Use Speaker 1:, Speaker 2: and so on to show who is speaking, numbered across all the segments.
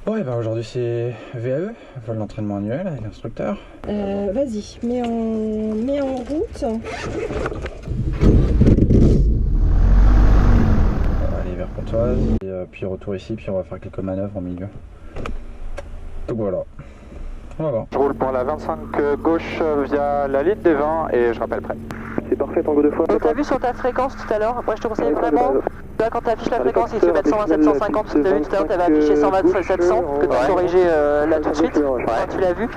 Speaker 1: Ouais, bah aujourd'hui c'est VAE, vol d'entraînement annuel avec l'instructeur.
Speaker 2: Vas-y, mets en route.
Speaker 1: Aller vers Pontoise, et puis retour ici, puis on va faire quelques manœuvres en milieu. Donc voilà, on va voir.
Speaker 3: Je roule pour la 25 gauche via la ligne des 20 et je rappelle prêt.
Speaker 4: C'est parfait, Tango 2 fois.
Speaker 2: T'as vu sur ta fréquence tout à l'heure, moi je te conseille vraiment, là, quand tu affiches la fréquence, il fait mettre 120 750, parce que t'as vu tout à l'heure, t'avais affiché 120 700, que tu as corrigé là tout de suite, quand tu l'as vu.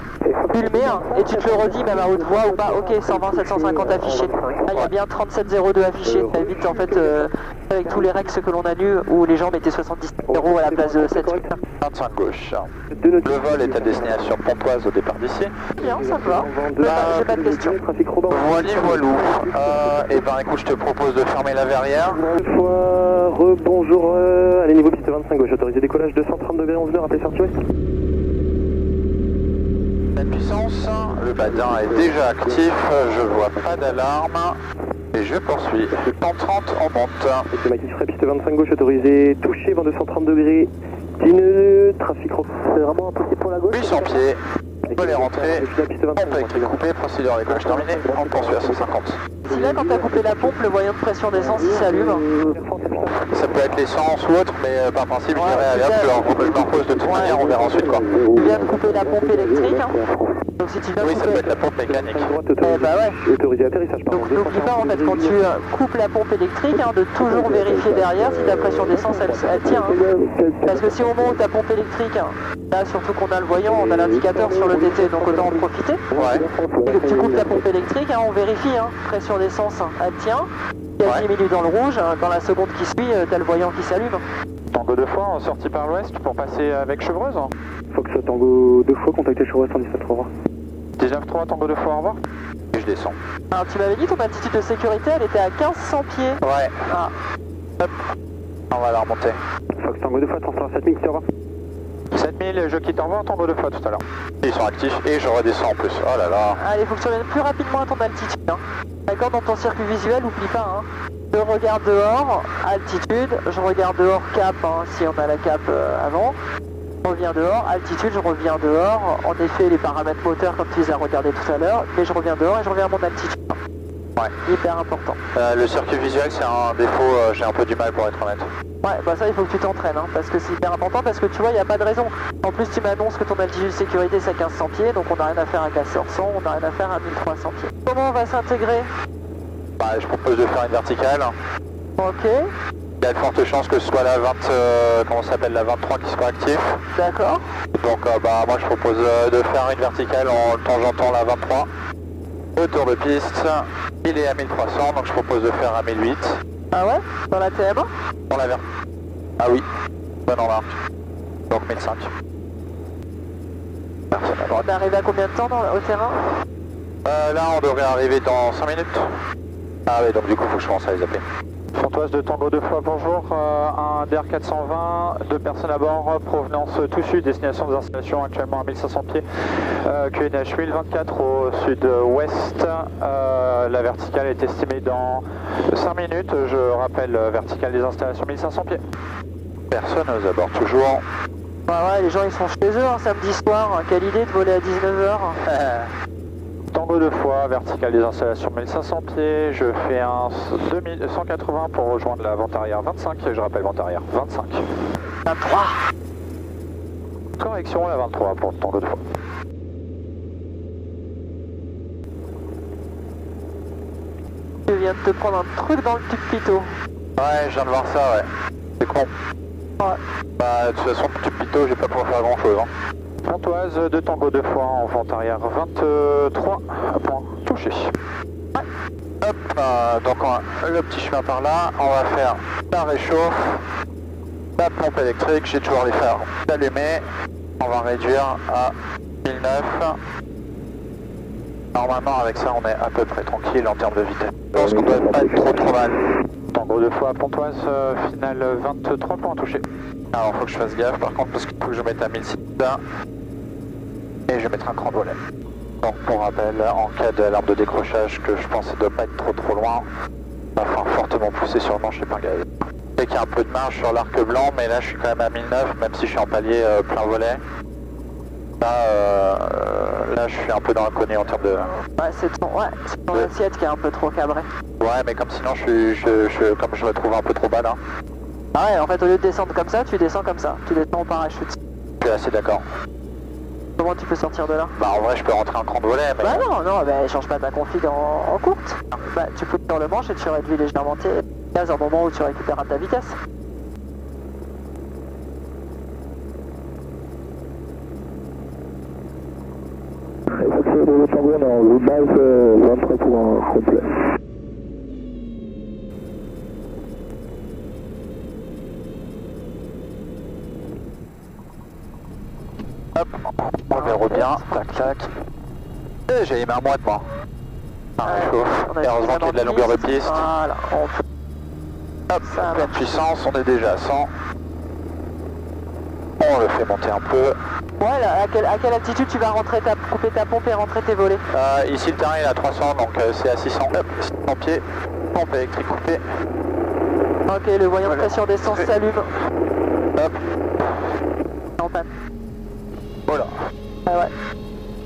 Speaker 2: Tu le mets et tu te le redis même à haute voix ou pas, ok 120 750 affiché. Là il y a bien 3702 affiché, ça évite en fait avec tous les rex que l'on a lus où les gens mettaient 70 euros à la place de 7.
Speaker 3: 25 gauche. Le vol est à destination Pontoise au départ d'ici.
Speaker 2: Bien, ça va, j'ai pas de questions.
Speaker 3: Voili voilou. Et ben écoute, je te propose de fermer la verrière.
Speaker 4: Bonjour, allez niveau piste 25 gauche, autorisé décollage 230 degrés 11 nœuds, appelé sur ouest.
Speaker 3: La puissance, le badin est déjà actif, je vois pas d'alarme. Et je poursuis. Temps 30 en monte.
Speaker 4: C'est Maquis Fray, piste 25 gauche, autorisé touché, vent 230 degrés, 10 nœuds, trafic rock. C'est vraiment impossible pour la gauche.
Speaker 3: 800 pieds. On peut les rentrer. Pompe avec les coupés, procédure avec gauche terminée. On poursuit à 150.
Speaker 2: Si là quand t'as coupé la pompe, le voyant de pression d'essence il s'allume.
Speaker 3: Ça peut être l'essence ou autre, mais par principe, je dirais, allez hop, je m'en repose de toute manière, on verra ensuite quoi.
Speaker 2: Tu viens de couper la pompe électrique. Donc si tu viens
Speaker 3: Oui,
Speaker 2: de
Speaker 3: ça peut
Speaker 2: couper...
Speaker 3: être la pompe mécanique.
Speaker 2: bah ouais.
Speaker 4: Autorisé atterrissage par
Speaker 2: Donc n'oublie pas en fait quand tu coupes la pompe électrique de toujours vérifier derrière si ta pression d'essence elle tient. Parce que si au moment où ta pompe électrique, là surtout qu'on a le voyant, on a l'indicateur sur le TT, donc autant en profiter.
Speaker 3: Ouais.
Speaker 2: Et que tu coupes ta pompe électrique, on vérifie, pression d'essence elle tient. Il y a 10 minutes dans le rouge, dans la seconde qui suit, t'as le voyant qui s'allume.
Speaker 3: Tango 2 fois, on sortit par l'ouest pour passer avec Chevreuse.
Speaker 4: Fox Tango 2 fois, contactez Chevreuse 117 au revoir.
Speaker 3: 19-3, Tango 2 fois, au revoir. Et je descends.
Speaker 2: Alors tu m'avais dit ton altitude de sécurité elle était à 1500 pieds.
Speaker 3: Ouais.
Speaker 2: Ah.
Speaker 3: Hop. On va la remonter.
Speaker 4: Fox Tango 2 fois, transfert 7000, au revoir.
Speaker 3: 7000, je quitte en revoir, Tango 2 fois tout à l'heure. Ils sont actifs et je redescends en plus. Oh là là.
Speaker 2: Allez, faut que tu reviennes plus rapidement à ton altitude. D'accord, dans ton circuit visuel, oublie pas. Je regarde dehors, altitude, je regarde dehors cap, si on a la cap avant. Je reviens dehors, altitude, je reviens dehors. En effet, les paramètres moteurs, comme tu les as regardés tout à l'heure, mais je reviens dehors et je reviens à mon altitude.
Speaker 3: Ouais.
Speaker 2: Hyper important.
Speaker 3: Le circuit visuel, c'est un défaut, j'ai un peu du mal pour être honnête.
Speaker 2: Ouais, bah ça, il faut que tu t'entraînes, parce que c'est hyper important, parce que tu vois, il n'y a pas de raison. En plus, tu m'annonces que ton altitude de sécurité, c'est à 1500 pieds, donc on n'a rien à faire à 1400, on n'a rien à faire à 1300 pieds. Comment on va s'intégrer?
Speaker 3: Bah, je propose de faire une verticale.
Speaker 2: Ok.
Speaker 3: Il y a de fortes chances que ce soit la 20, comment ça s'appelle, la 23 qui soit active.
Speaker 2: D'accord.
Speaker 3: Donc bah moi je propose de faire une verticale en tangentant la 23. Autour de piste, il est à 1300, donc je propose de faire à 1008.
Speaker 2: Ah ouais? Dans la TM1?
Speaker 3: On la Ah oui, bonne en marque. Donc 1005. Personne à droite.
Speaker 2: On est arrivé à combien de temps au terrain?
Speaker 3: Là on devrait arriver dans 5 minutes. Ah oui, donc du coup faut que je commence à les appeler. Pontoise de Tango 2 fois, bonjour, un DR 420, 2 personnes à bord, provenance tout sud, destination des installations actuellement à 1500 pieds, QNH 1024 au sud-ouest, la verticale est estimée dans 5 minutes, je rappelle, verticale des installations 1500 pieds. Personne aux abords toujours.
Speaker 2: Bah ouais, les gens ils sont chez eux samedi soir, quelle idée de voler à 19h.
Speaker 3: Tango 2 fois, verticale des installations 1500 pieds, je fais un 180 pour rejoindre la vente arrière 25, je rappelle vente arrière 25.
Speaker 2: 23.
Speaker 3: Correction, la 23 pour Tango 2 fois.
Speaker 2: Tu viens de te prendre un truc dans le tube pito.
Speaker 3: Ouais, je viens de voir ça, ouais. C'est con.
Speaker 2: Ouais.
Speaker 3: Bah, de toute façon, tube pito, j'ai pas pouvoir faire grand chose. Pontoise de Tango 2 fois en vente arrière 23, point touché. Ouais. Hop, donc le petit chemin par là, on va faire la réchauffe, la pompe électrique, j'ai toujours les phares allumés, on va réduire à 1009. Normalement avec ça on est à peu près tranquille en termes de vitesse. Je pense qu'on doit pas être trop mal. Tango 2 fois Pontoise, finale 23 points touchés. Alors faut que je fasse gaffe par contre parce qu'il faut que je mette à 1006 et je vais mettre un cran de volet. Donc pour rappel, en cas d'alarme de décrochage que je pense ne doit pas être trop loin, il va falloir fortement pousser sur le manche et pas gaz. sais qu'il y a un peu de marge sur l'arc blanc, mais là je suis quand même à 1009, même si je suis en palier plein volet. Là je suis un peu dans l'inconnu en termes de...
Speaker 2: Ouais, c'est ton assiette qui est un peu trop cabrée.
Speaker 3: Ouais, mais comme sinon comme je me trouve un peu trop bas là.
Speaker 2: Ah ouais, en fait au lieu de descendre comme ça, tu descends comme ça. Tu descends en parachute.
Speaker 3: Je suis assez d'accord.
Speaker 2: Comment tu peux sortir de là?
Speaker 3: Bah en vrai je peux rentrer un cran de volet, mais...
Speaker 2: Bah non, bah change pas ta config en courte. Bah tu peux sur le manche et tu réduis légèrement tes gaz au moment où tu récupéreras ta vitesse.
Speaker 4: Le Tango, on est en route base 23 pour un complet.
Speaker 3: Hop, on verra bien, tac tac. Et j'ai les mains à moi de moi. Ça réchauffe. Et heureusement qu'il y a de la longueur de piste.
Speaker 2: Voilà, on peut...
Speaker 3: Hop, pleine puissance, on est déjà à 100. On le fait monter un peu.
Speaker 2: Ouais, là, à quelle altitude tu vas couper ta pompe et rentrer tes volets?
Speaker 3: Ici le terrain est à 300, donc c'est à 600. Hop, 600 pieds, pompe électrique coupée.
Speaker 2: Ok, le voyant de pression d'essence s'allume.
Speaker 3: Hop,
Speaker 2: En panne.
Speaker 3: voilà.
Speaker 2: Ah ouais.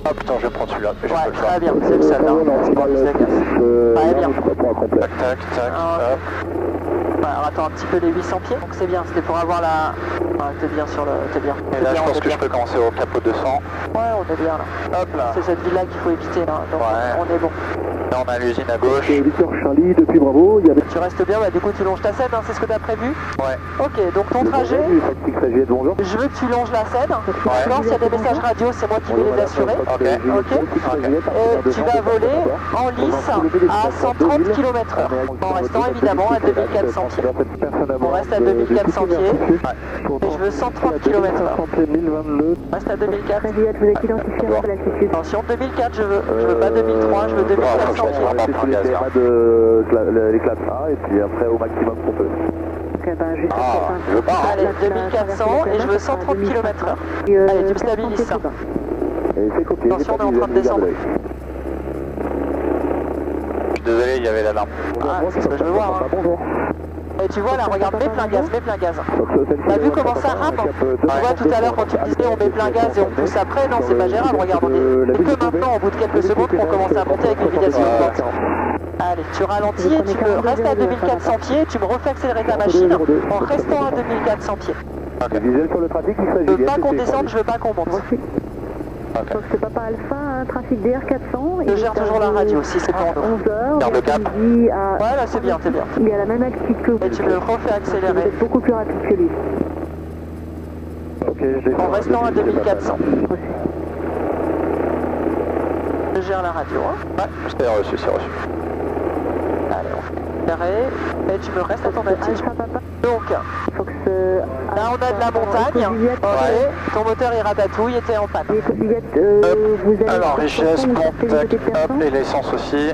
Speaker 3: Ah putain, je vais prendre celui-là. Je peux
Speaker 2: Ouais,
Speaker 3: le faire.
Speaker 2: très bien, c'est le seul, hein. C'est pas le gaz. Très bien.
Speaker 3: Tac, tac, tac.
Speaker 2: Ah, ok.
Speaker 3: Hop.
Speaker 2: Ouais, alors attends un petit peu les 800 pieds, donc c'est bien, c'était pour avoir la... Ouais, t'es bien sur le... T'es bien.
Speaker 3: Et là, je pense que je peux commencer au capot 200.
Speaker 2: Ouais, on est bien là.
Speaker 3: Hop là.
Speaker 2: C'est cette ville-là qu'il faut éviter, là. Donc
Speaker 3: Ouais.
Speaker 2: on est bon.
Speaker 3: Là, on a l'usine à gauche.
Speaker 4: Victor Charlie, depuis Bravo, il y avait...
Speaker 2: Tu restes bien, bah du coup tu longes ta scène, hein, c'est ce que t'as prévu?
Speaker 3: Ouais.
Speaker 2: Ok, donc ton trajet, je veux que tu longes la scène. D'accord, s'il y a des messages radio, c'est moi qui vais les assurer.
Speaker 3: Ok.
Speaker 2: Et tu vas voler en lice à 130 km/h, en restant évidemment à 2400 pieds. On reste à 2400 pieds, et je veux 130 km/h. Reste à 2004. Attention, 2004 je veux pas 2003, je veux 2400 pieds.
Speaker 4: L'éclat A et puis après au maximum qu'on peut.
Speaker 3: Ah, je veux pas. Hein.
Speaker 2: Allez, 2400 et je veux 130 km/h. Allez, tu me stabilises ça. Attention, on est en train de descendre.
Speaker 3: Je suis désolé, il y avait l'alarme.
Speaker 2: Ah, c'est ce que je veux voir. Hein. Et tu vois là, regarde, mets plein gaz, mets plein gaz. T'as vu comment ça rame? Tu vois tout à l'heure quand tu me disais on met plein gaz et on pousse après, non c'est pas gérable, regarde, on est que maintenant, au bout de quelques secondes, qu'on commence à monter avec une vitesse augmentante. Allez, tu ralentis et tu peux rester à 2400 pieds, tu me refais accélérer ta machine en restant à 2400 pieds. Je veux pas qu'on descende, je veux pas qu'on monte.
Speaker 5: Donc c'est Papa Alpha, un trafic DR400.
Speaker 2: Je gère toujours la radio si c'est pour nous.
Speaker 5: 11h,
Speaker 3: Garde le cap.
Speaker 2: Voilà, c'est bien, c'est bien.
Speaker 5: Il est à la même altitude que vous.
Speaker 2: Et tu me refais
Speaker 5: Vous
Speaker 2: accélérer
Speaker 5: êtes beaucoup plus rapide que lui.
Speaker 2: en restant à 2400. Je gère la radio. Hein.
Speaker 3: Ouais, c'est reçu, c'est reçu.
Speaker 2: Allez, on fait carré. Et tu me restes à ton altitude.
Speaker 5: Alpha Papa,
Speaker 2: Donc,
Speaker 5: Fox.
Speaker 2: là on a de la montagne. Ok, ton moteur il ratatouille et t'es en panne.
Speaker 5: Juliette, vous allez...
Speaker 3: Alors, richesse, contact, hop, et l'essence aussi.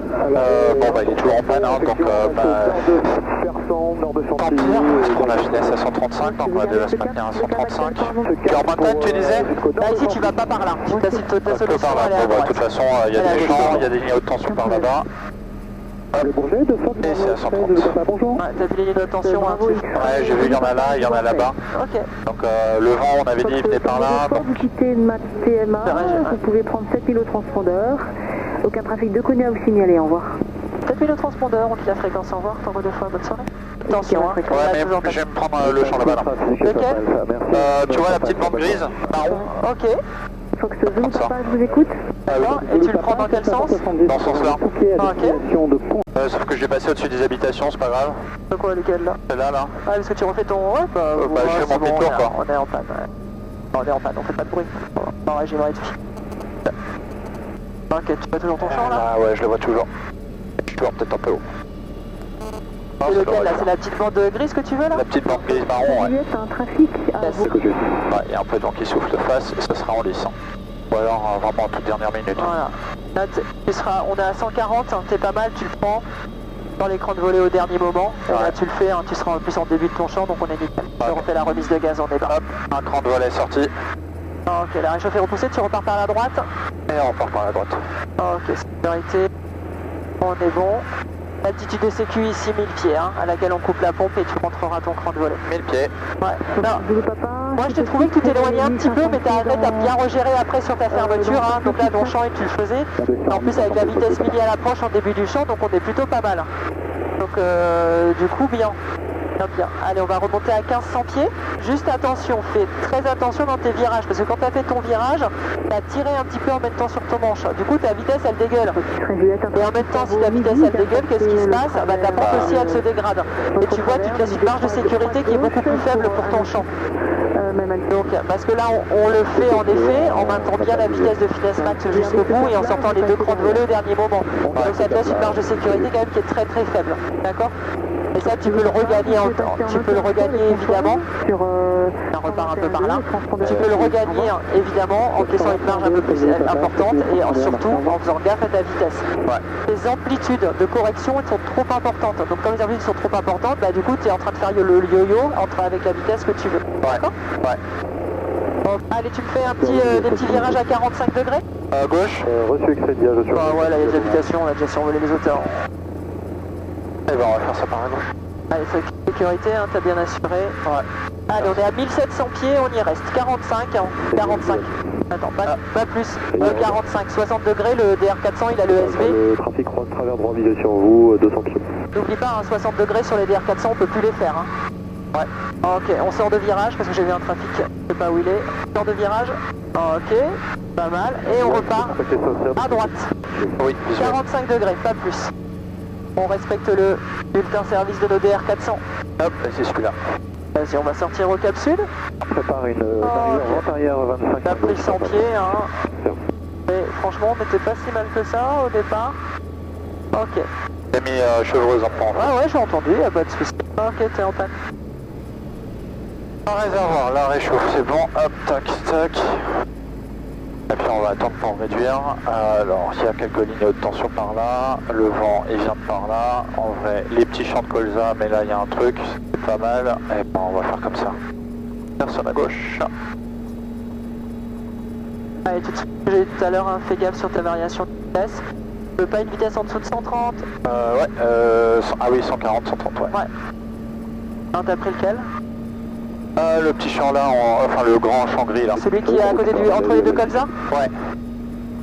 Speaker 3: Bon, bah, il est toujours en panne, hein, donc tant pis, parce qu'on a finesse à 135, donc on va déjà se maintenir à 135. Tu es en montagne, tu disais?
Speaker 2: Là ici tu vas pas par là. Ta solution
Speaker 3: Par là.
Speaker 2: elle est à
Speaker 3: Bon, bah, de
Speaker 2: droite.
Speaker 3: toute façon, il y a des champs, il y a des lignes à haute tension par là-bas. Et c'est à 130.
Speaker 2: Ouais, t'as vu les lignes de tension hein,
Speaker 3: Ouais, j'ai vu, il y en a là, il y en a là-bas.
Speaker 2: Ok.
Speaker 3: Donc le vent, on avait dit, il venait par là.
Speaker 5: Quand vous quittez ma TMA, vous pouvez prendre 7000 au transpondeur. Aucun trafic de connu à vous signaler, au revoir.
Speaker 2: 7000 au transpondeur, on quitte la fréquence, au revoir, t'envoie 2 fois, bonne soirée. Attention, hein,
Speaker 3: Ouais, mais je vais me prendre le champ là-bas. Là.
Speaker 2: Lequel?
Speaker 3: Tu vois la petite bande grise? Marron.
Speaker 2: Ok.
Speaker 5: Fox Zoo, Papa, je vous écoute.
Speaker 2: D'accord, et tu le prends dans quel sens?
Speaker 3: Dans ce sens-là.
Speaker 2: Ok.
Speaker 3: Sauf que j'ai passé au-dessus des habitations, c'est pas grave.
Speaker 2: De quoi, lequel là?
Speaker 3: C'est là, là.
Speaker 2: Ah, est-ce que tu refais ton... Ouais, bah,
Speaker 3: je fais
Speaker 2: c'est
Speaker 3: mon petit tour, quoi.
Speaker 2: On est en panne, ouais. On est en panne, on fait pas de bruit. En régime réduit. Ok, tu vois toujours ton champ là?
Speaker 3: Ah ouais, je le vois toujours. Je suis toujours peut-être un peu haut. Non,
Speaker 2: C'est
Speaker 3: c'est
Speaker 2: lequel là?
Speaker 3: pas
Speaker 2: C'est la petite bande grise que tu veux là?
Speaker 3: la petite bande grise marron, ouais.
Speaker 5: Juliette, un trafic à
Speaker 2: Yes.
Speaker 5: vous.
Speaker 3: Ouais, il y a un peu de vent qui souffle face et ça sera en lice. Ou alors vraiment en toute dernière minute.
Speaker 2: Voilà. Là, on est à 140, hein, t'es pas mal, tu le prends dans l'écran de volée au dernier moment. Et là, tu le fais, hein, tu seras en plus en début de ton champ, donc on est nickel. On refait la remise de gaz en débat.
Speaker 3: Hop, un cran de volet sorti.
Speaker 2: Ok, la réchauffée repoussée, tu repars par la droite.
Speaker 3: Et on repart par la droite.
Speaker 2: Ok, sécurité. On est bon. L'altitude de sécu ici 1000 pieds, hein, à laquelle on coupe la pompe et tu rentreras ton cran de volet.
Speaker 3: 1000 pieds.
Speaker 2: Ouais. Moi je t'ai trouvé que tu t'éloignais un petit peu, mais t'as bien regéré après sur ta fermeture, hein. Donc là ton champ et tu le faisais. En plus avec la vitesse midi à l'approche en début du champ, donc on est plutôt pas mal. Donc du coup bien. Bien. Allez, on va remonter à 1500 pieds. Juste attention, fais très attention dans tes virages, parce que quand tu as fait ton virage, tu as tiré un petit peu en même temps sur ton manche. Du coup, ta vitesse, elle dégueule. Et en même temps, si ta vitesse, elle dégueule, qu'est-ce qui se passe? Bah, ta pente aussi, elle se dégrade. Et tu vois, tu te laisses une marge de sécurité qui est beaucoup plus faible pour ton champ. Donc, parce que là, on le fait en effet en maintenant bien la vitesse de finesse max jusqu'au bout et en sortant les deux crans de volet au dernier moment. Donc ça te laisse une marge de sécurité quand même qui est très très faible. D'accord? Et ça, tu peux le regagner évidemment. On repart un peu par là. Tu peux le regagner évidemment en laissant une marge un peu plus importante et surtout en faisant gaffe à ta vitesse. Les amplitudes de correction elles sont trop importantes. Donc comme les amplitudes sont trop importantes, bah, du coup tu es en train de faire le yo-yo avec la vitesse que tu veux. D'accord?
Speaker 3: Ouais.
Speaker 2: Bon, allez, tu me fais des petits virages à 45 degrés?
Speaker 3: À gauche.
Speaker 4: Reçu Excedia, je suis.
Speaker 2: Ouais, là il y a des habitations, on a déjà survolé les hauteurs.
Speaker 3: Et ben on va faire ça par la gauche.
Speaker 2: Allez, sécurité, hein, t'as bien assuré. Ouais. Allez, on est à 1700 pieds, on y reste. 45, hein. 45. Attends, pas plus. 45, 60 degrés, le DR400 il a le SV.
Speaker 4: Le trafic croise travers droit visé sur vous, 200 km.
Speaker 2: N'oublie pas, hein, 60 degrés sur les DR400, on peut plus les faire. Hein. Ouais. Ok, on sort de virage parce que j'ai vu un trafic, je sais pas où il est. Sort de virage. Ok, pas mal. Et on repart à droite.
Speaker 3: Oui,
Speaker 2: 45 degrés, pas plus. On respecte le bulletin service de nos DR400.
Speaker 3: Hop, c'est celui-là.
Speaker 2: Vas-y, on va sortir aux capsules.
Speaker 4: On prépare une vente arrière 25.
Speaker 2: T'as pris 100 pieds, hein. Et franchement, on n'était pas si mal que ça au départ. Ok.
Speaker 3: T'as mis chevreuse en prendre.
Speaker 2: Ah ouais, j'ai entendu, y'a pas de soucis. Ok, t'es en panne.
Speaker 3: Un réservoir, là réchauffe, c'est bon. Hop, tac, tac. Et puis on va attendre pour réduire. Alors, il y a quelques lignes de tension par là. Le vent, il vient de par là. En vrai, les petits champs de colza, mais là, il y a un truc. C'est pas mal. Et ben, on va faire comme ça. Personne à gauche.
Speaker 2: Allez, tout de suite, j'ai dit tout à l'heure, hein, fais gaffe sur ta variation de vitesse. Tu veux pas une vitesse en dessous de 130?
Speaker 3: Ouais, ah oui, 140, 130, ouais.
Speaker 2: Ouais. Non, t'as pris lequel?
Speaker 3: Le petit champ là, enfin le grand champ gris là.
Speaker 2: Celui qui est à côté entre les deux colzas?
Speaker 3: Ouais.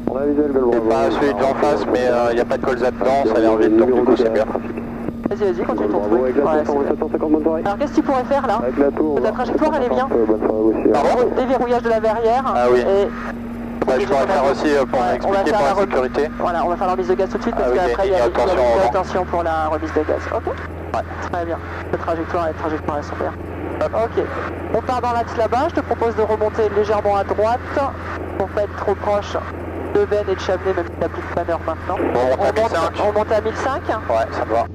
Speaker 4: On a visuel Gaulois.
Speaker 3: C'est pas celui de l'en face, mais il n'y a pas de colza dedans, ça a l'air vite, donc du coup c'est bien.
Speaker 2: Vas-y, continue ton truc.
Speaker 4: Avec la tour, 750, bonne soirée.
Speaker 2: Alors qu'est-ce que tu pourrais faire là?
Speaker 4: Avec la tour.
Speaker 2: Ta trajectoire elle est bien.
Speaker 4: Bonne soirée aussi.
Speaker 3: Pardon?
Speaker 2: Déverrouillage de la verrière.
Speaker 3: Ah oui.
Speaker 2: Et
Speaker 3: Bah, je pourrais faire aussi pour expliquer pour la sécurité.
Speaker 2: Voilà, on va faire la remise de gaz tout de suite parce qu'après il y a une attention pour la remise de gaz. Ok?
Speaker 3: Ouais.
Speaker 2: Très bien. La trajectoire elles sont bien. Ok. On part dans l'axe là-bas. Je te propose de remonter légèrement à droite pour pas être trop proche de Ben et de Chavenay, même si t'as plus de planeur maintenant.
Speaker 3: Bon,
Speaker 2: on monte à 1005.
Speaker 3: Ouais, ça me va.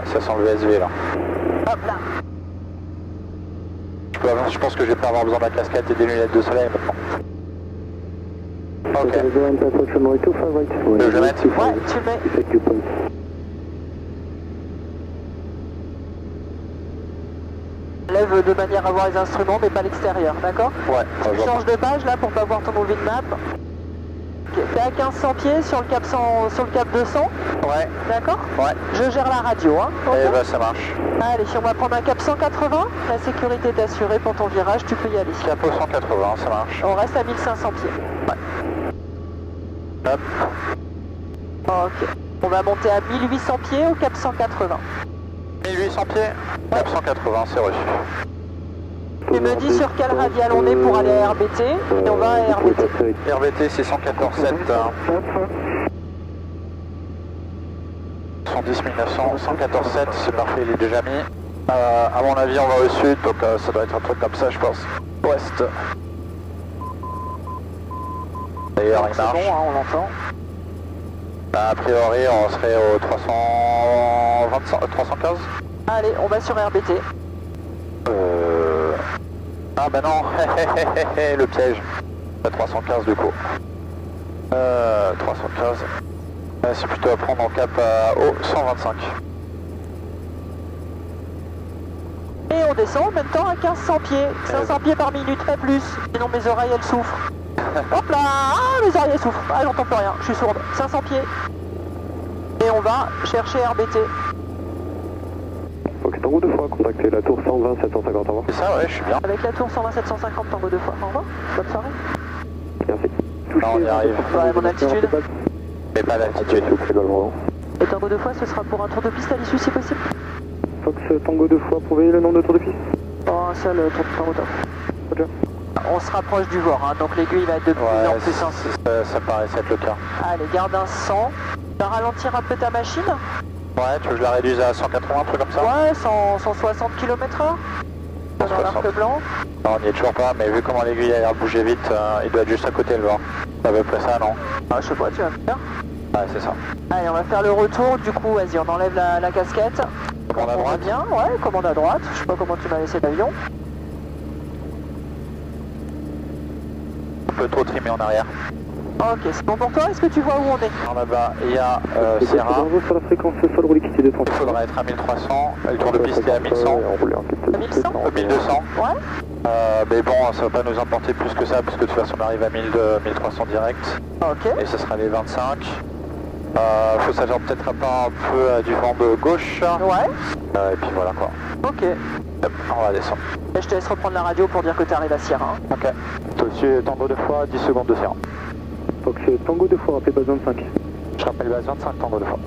Speaker 3: Ça sent le VSV là.
Speaker 2: Hop là.
Speaker 3: Je pense que je vais pas avoir besoin de la casquette et des lunettes de soleil maintenant. Ok. Je vais mettre.
Speaker 2: Ouais, tu mets. Lève de manière à voir les instruments mais pas l'extérieur, d'accord?
Speaker 3: Ouais.
Speaker 2: Change de page là pour pas voir ton moving map. Okay. T'es à 1500 pieds sur le cap 200.
Speaker 3: Ouais.
Speaker 2: D'accord?
Speaker 3: Ouais.
Speaker 2: Je gère la radio, hein. Okay.
Speaker 3: Eh ben ça marche.
Speaker 2: Allez, on va prendre un cap 180. La sécurité est assurée pour ton virage, tu peux y aller.
Speaker 3: Cap 180, ça marche.
Speaker 2: On reste à 1500 pieds.
Speaker 3: Ouais. Hop.
Speaker 2: Ok. On va monter à 1800 pieds au cap 180.
Speaker 3: 1800 pieds, 980, c'est reçu.
Speaker 2: Tu me dis sur quelle radiale on est pour aller à RBT et on va à RBT.
Speaker 3: RBT c'est 114,7. 110 900, 114,7, c'est parfait, il est déjà mis. À mon avis on va au sud, donc ça doit être un truc comme ça je pense. Ouest. D'ailleurs il marche.
Speaker 2: C'est bon, hein, on l'entend.
Speaker 3: A priori on serait au 315.
Speaker 2: Allez, on va sur RBT.
Speaker 3: Ah bah non, le piège. 315 du coup. 315. C'est plutôt à prendre en cap au 125.
Speaker 2: Et on descend en même temps à 1500 pieds. 500 pieds par minute, pas plus. Sinon mes oreilles elles souffrent. Hop là, ah, mes oreilles elles souffrent. Ah, j'entends plus rien, je suis sourde. 500 pieds. Et on va chercher RBT.
Speaker 4: Donc Tango 2 fois, contactez la tour 120 750, au revoir.
Speaker 3: C'est ça, ouais, je suis bien.
Speaker 2: Avec la tour 120 750 Tango 2 fois. Au revoir, bonne soirée.
Speaker 4: Merci.
Speaker 3: Non, on y arrive.
Speaker 2: Ouais, mon altitude.
Speaker 3: Mais pas l'altitude.
Speaker 2: Et Tango 2 fois, ce sera pour un tour de piste à l'issue si possible.
Speaker 4: Fox Tango 2 fois, prouvez le nombre de tours de piste.
Speaker 2: Oh, un seul tour de Tango 2.
Speaker 4: Roger.
Speaker 2: On se rapproche du VOR, hein, donc l'aiguille va être de plus en plus sensible.
Speaker 3: Ça paraissait être le cas.
Speaker 2: Allez, garde un 100. Tu vas ralentir un peu ta machine.
Speaker 3: Ouais, tu veux que je la réduise à 180, un truc comme ça?
Speaker 2: Ouais, 160 km/h. Dans
Speaker 3: 160.
Speaker 2: l'arc blanc.
Speaker 3: Non, on n'y est toujours pas, mais vu comment l'aiguille a l'air de bouger vite, il doit être juste à côté le vent. C'est à peu près ça, non?
Speaker 2: Ah, je sais pas, tu vas me faire.
Speaker 3: Ouais, c'est ça.
Speaker 2: Allez, on va faire le retour. Du coup, vas-y, on enlève la casquette.
Speaker 3: Commande à
Speaker 2: On
Speaker 3: droite.
Speaker 2: revient, ouais, commande à droite. Je sais pas comment tu m'as laissé l'avion.
Speaker 3: Un peu trop trimé en arrière.
Speaker 2: Ok, c'est bon pour toi? Est-ce que tu vois où on est?
Speaker 3: En là-bas, il y a Sierra.
Speaker 4: Bravo sur la fréquence sol roue liquidité de 30.
Speaker 3: Il faudra être à 1300. Le tour de piste est à 1100.
Speaker 2: À 1100?
Speaker 3: 1200.
Speaker 2: Ouais.
Speaker 3: Mais bon, ça va pas nous importer plus que ça, parce que de toute façon, on arrive à 1300 direct.
Speaker 2: Ok.
Speaker 3: Et ça sera les 25. Faut s'attendre peut-être pas un peu à du vent de gauche.
Speaker 2: Ouais.
Speaker 3: Et puis voilà quoi.
Speaker 2: Ok.
Speaker 3: Hop, on va descendre.
Speaker 2: Et je te laisse reprendre la radio pour dire que tu arrives à Sierra. Hein.
Speaker 3: Ok. Toi aussi, Tango 2 fois, 10 secondes de Sierra.
Speaker 4: Fox Tango 2 fois, rappelez base 25.
Speaker 3: Je rappelle base 25, Tango 2 fois.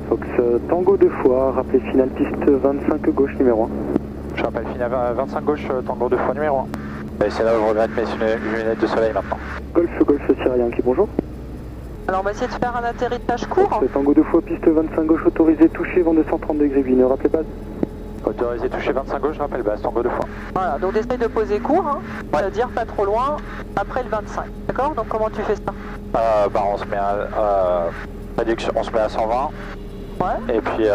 Speaker 4: Fox Tango 2 fois, rappelez finale piste 25 gauche numéro 1.
Speaker 3: Je rappelle final 25 gauche, Tango 2 fois numéro 1. Et c'est là où je regrette mes lunettes de soleil maintenant.
Speaker 4: Golf Sierra Yankee, bonjour.
Speaker 2: Alors on va essayer de faire un atterrissage court.
Speaker 4: Fox Tango 2 fois, piste 25 gauche, autorisé, touché, vent de 130 degrés, ne rappelez pas.
Speaker 3: Autorisé toucher 25 gauche, je rappelle base, Tango 2 fois.
Speaker 2: Voilà, donc essaye de poser court, hein, c'est-à-dire pas trop loin, après le 25. D'accord? Donc comment tu fais ça?
Speaker 3: On se met à réduction, on se met à 120.
Speaker 2: Ouais.
Speaker 3: Et puis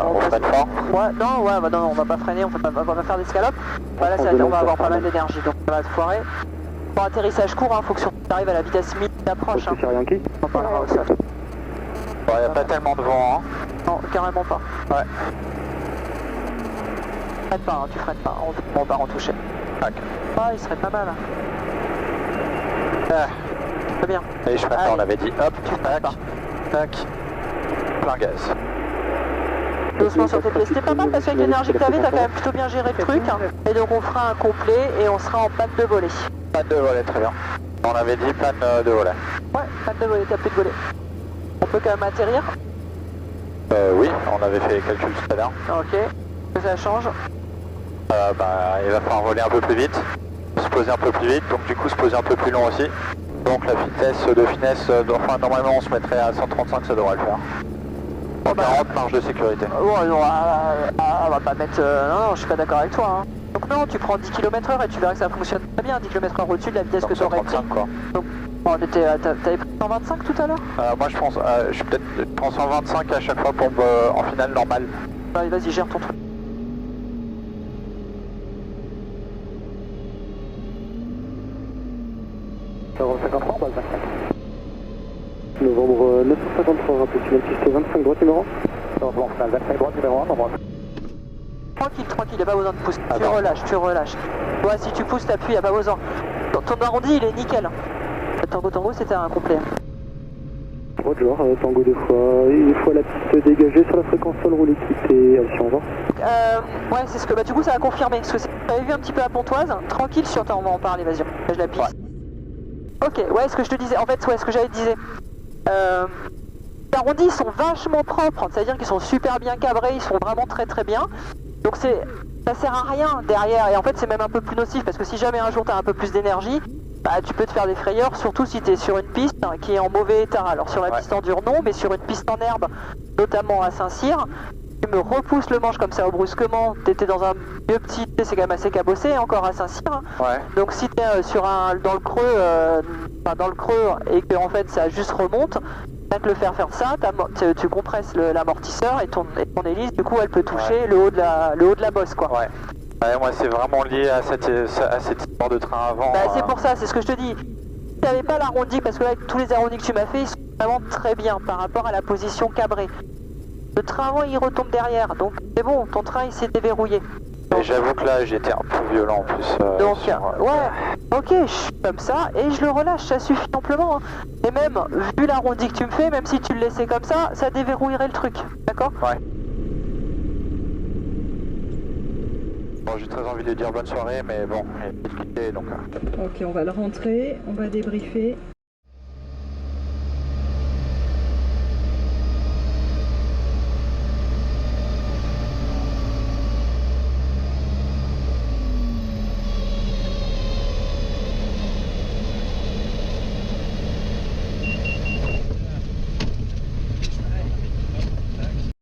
Speaker 3: on freine fort.
Speaker 2: Ouais, non, on va pas freiner, on va pas faire d'escalope. Voilà, on va avoir pas mal d'énergie, donc ça va se foirer. Pour atterrissage court, hein, faut que tu arrives à la vitesse minimum d'approche.
Speaker 4: Fox Sierra Yankee.
Speaker 2: On parlera au sol.
Speaker 3: Il n'y a pas tellement de vent, hein.
Speaker 2: Non, carrément pas.
Speaker 3: Ouais.
Speaker 2: Freine pas, hein, tu freines pas, on va en toucher.
Speaker 3: Tac.
Speaker 2: Ah, il serait pas mal. Très bien.
Speaker 3: Et je freine pas, on avait dit. Hop,
Speaker 2: Tu freines pas.
Speaker 3: tac. Plein gaz.
Speaker 2: Doucement sur tes pieds, c'était pas mal parce qu'avec l'énergie que t'avais, t'as quand même plutôt bien géré le truc. Et donc on fera un complet et on sera en panne de volet.
Speaker 3: Panne de volet, très bien. On avait dit panne de volet.
Speaker 2: Ouais, panne de volet, t'as plus de volet. On peut quand même atterrir.
Speaker 3: Oui, on avait fait les calculs tout à l'heure.
Speaker 2: Ok. Que ça change.
Speaker 3: Il va falloir voler un peu plus vite, se poser un peu plus vite, donc du coup se poser un peu plus long aussi. Donc la vitesse de finesse, normalement on se mettrait à 135, ça devrait le faire. En 40 marge de sécurité.
Speaker 2: Oh non, on va pas mettre... non, je suis pas d'accord avec toi. Hein. Donc non, tu prends 10 km/h et tu verras que ça fonctionne très bien, 10 km/h au-dessus de la vitesse que tu aurais pris.
Speaker 3: 135 quoi.
Speaker 2: Donc, t'avais pris 125 tout à l'heure?
Speaker 3: Moi je pense, je prends 125 à chaque fois pour en finale normale.
Speaker 2: Allez, vas-y, gère ton truc.
Speaker 4: Novembre 953, rappelez finale piste 25 droite numéro 1.
Speaker 3: Bon, finale 25 droite numéro 1, normalement.
Speaker 2: Tranquille, y'a pas besoin de pousser. Tu relâches. Ouais, si tu pousses, t'appuies, y'a pas besoin. Ton arrondi, il est nickel. Tango, c'était un complet.
Speaker 4: Roger, Tango 2 fois, une fois la piste dégagée sur la fréquence sol roue liquidité, si on va.
Speaker 2: Ouais, c'est ce que, du coup, ça a confirmé. Parce que t'avais vu un petit peu à Pontoise. Tranquille sur on va en parler, vas-y. Je la pisse. Ouais. Ok, ouais, ce que je te disais, en fait, ouais, ce que j'avais disé. Les arrondis, ils sont vachement propres, c'est-à-dire qu'ils sont super bien cabrés, ils sont vraiment très bien. Donc ça sert à rien derrière, et en fait c'est même un peu plus nocif, parce que si jamais un jour tu as un peu plus d'énergie, tu peux te faire des frayeurs, surtout si tu es sur une piste qui est en mauvais état. Alors sur la piste en dur non, mais sur une piste en herbe, notamment à Saint-Cyr, tu me repousses le manche comme ça brusquement, tu étais dans un vieux petit, c'est quand même assez cabossé encore à Saint-Cyr. Ouais. Donc si tu es dans le creux, et que en fait ça juste remonte, t'as que le faire ça, tu compresses l'amortisseur et ton hélice, du coup elle peut toucher le haut de la bosse quoi. Ouais.
Speaker 3: Ouais, moi c'est vraiment lié à cette histoire de train avant.
Speaker 2: C'est pour ça, c'est ce que je te dis. Si t'avais pas l'arrondi, parce que là tous les arrondis que tu m'as fait, ils sont vraiment très bien par rapport à la position cabrée. Le train avant il retombe derrière, donc c'est bon, ton train il s'est déverrouillé.
Speaker 3: Et j'avoue que là j'étais un peu violent en plus.
Speaker 2: Donc, ouais, ok, je suis comme ça et je le relâche, ça suffit amplement. Hein. Et même, vu l'arrondi que tu me fais, même si tu le laissais comme ça déverrouillerait le truc, d'accord?
Speaker 3: Ouais. Bon, j'ai très envie de dire bonne soirée, mais bon, il est quitté donc.
Speaker 6: Ok, on va le rentrer, on va débriefer.